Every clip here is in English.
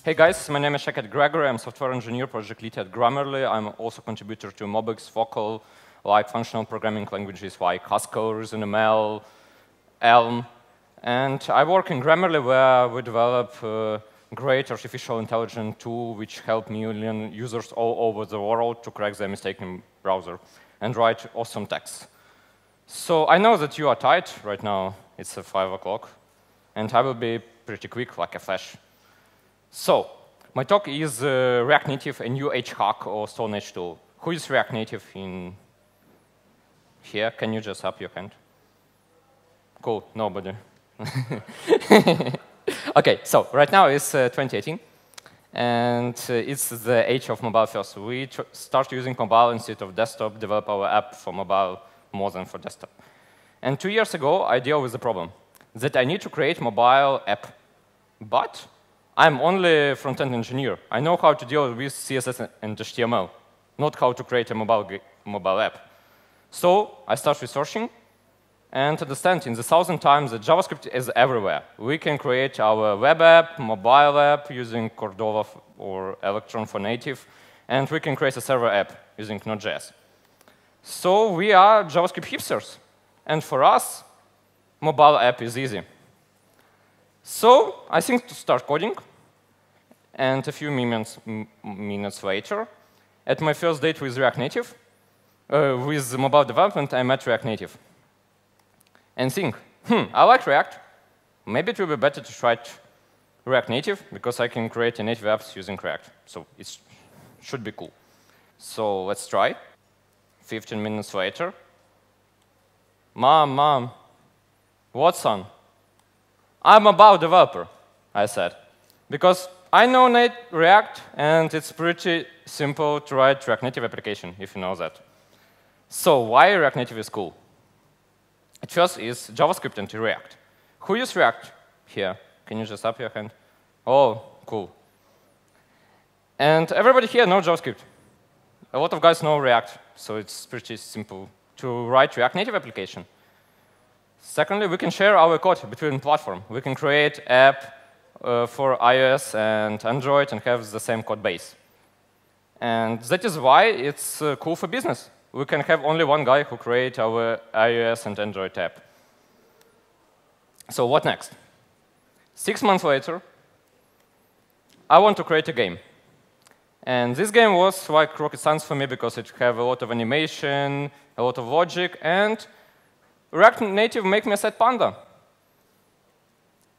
Hey guys, my name is Shehet Gregory. I'm software engineer, project lead at Grammarly. I'm also contributor to Mobix, Vocal, like functional programming languages like Haskell, ReasonML, Elm. And I work in Grammarly where we develop a great artificial intelligence tool which help million users all over the world to crack their mistaken browser and write awesome text. So I know that you are tight right now. It's 5 o'clock. And I will be pretty quick, like a flash. So, my talk is ReactNative, a new age hack or Stone Age tool. Who is ReactNative in here? Can you just up your hand? Cool, nobody. OK, so right now it's 2018, and it's the age of mobile first. We start using mobile instead of desktop, develop our app for mobile more than for desktop. And 2 years ago, I dealt with the problem that I need to create mobile app, but I'm only a front-end engineer. I know how to deal with CSS and HTML, not how to create a mobile app. So I start researching and understand in the 1,000 times that JavaScript is everywhere. We can create our web app, mobile app using Cordova or Electron for native, and we can create a server app using Node.js. So we are JavaScript hipsters. And for us, mobile app is easy. So I think to start coding. And a few minutes later, at my first date with ReactNative, with mobile development, I met ReactNative. And think, I like React. Maybe it will be better to try ReactNative, because I can create a native apps using React. So it should be cool. So let's try. 15 minutes later. Mom, what, son? I'm a mobile developer, I said. Because I know React, and it's pretty simple to write ReactNative application, if you know that. So why ReactNative is cool? At first is JavaScript and React. Who uses React here? Can you just up your hand? Oh, cool. And everybody here knows JavaScript. A lot of guys know React, so it's pretty simple to write ReactNative application. Secondly, we can share our code between platforms. We can create app for iOS and Android and have the same code base. And that is why it's cool for business. We can have only one guy who creates our iOS and Android app. So what next? 6 months later, I want to create a game. And this game was like rocket science for me because it have a lot of animation, a lot of logic, and ReactNative make me a sad panda.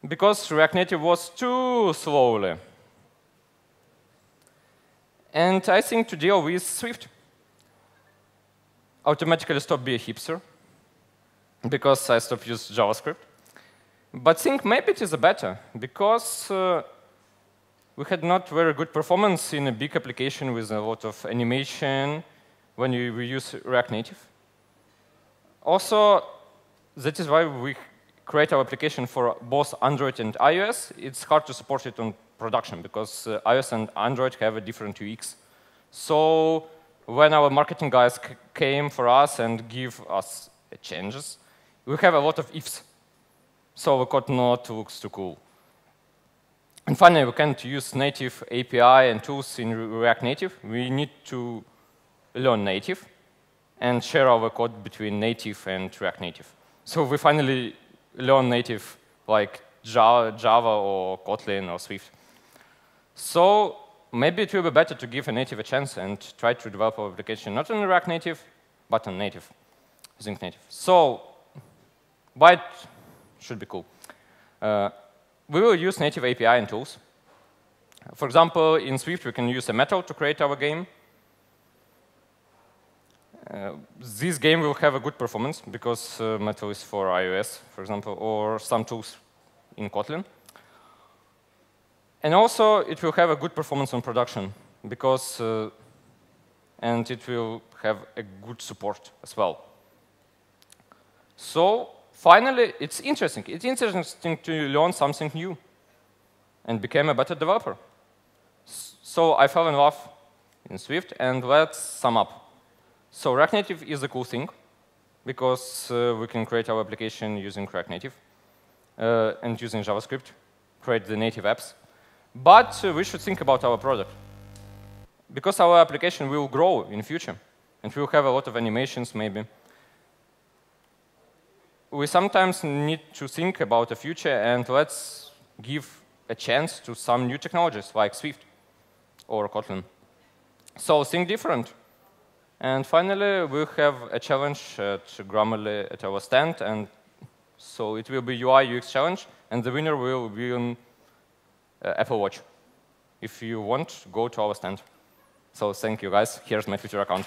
Because ReactNative was too slowly. And I think to deal with Swift, automatically stop being a hipster, because I stopped using JavaScript. But think maybe it is better, because we had not very good performance in a big application with a lot of animation when we use ReactNative. Also, that is why we create our application for both Android and iOS. It's hard to support it on production because iOS and Android have a different UX. So when our marketing guys came for us and give us changes, we have a lot of ifs. So the code not looks too cool. And finally, we can't use native API and tools in React Native. We need to learn native and share our code between native and React Native. So we finally learn native like Java or Kotlin or Swift. So maybe it will be better to give a native a chance and try to develop our application not on React Native, but on native, using native. So why it should be cool? We will use native API and tools. For example, in Swift, we can use a method to create our game. This game will have a good performance because Metal is for iOS, for example, or some tools in Kotlin. And also, it will have a good performance on production because, and it will have a good support as well. So finally, it's interesting. It's interesting to learn something new and become a better developer. So I fell in love in Swift, and let's sum up. So ReactNative is a cool thing because we can create our application using ReactNative and using JavaScript, create the native apps. But we should think about our product. Because our application will grow in the future, and we'll have a lot of animations, maybe. We sometimes need to think about the future, and let's give a chance to some new technologies, like Swift or Kotlin. So think different. And finally, we'll have a challenge at Grammarly at our stand, and so it will be UI UX challenge, and the winner will win Apple Watch. If you want, go to our stand. So thank you, guys. Here's my Twitter account.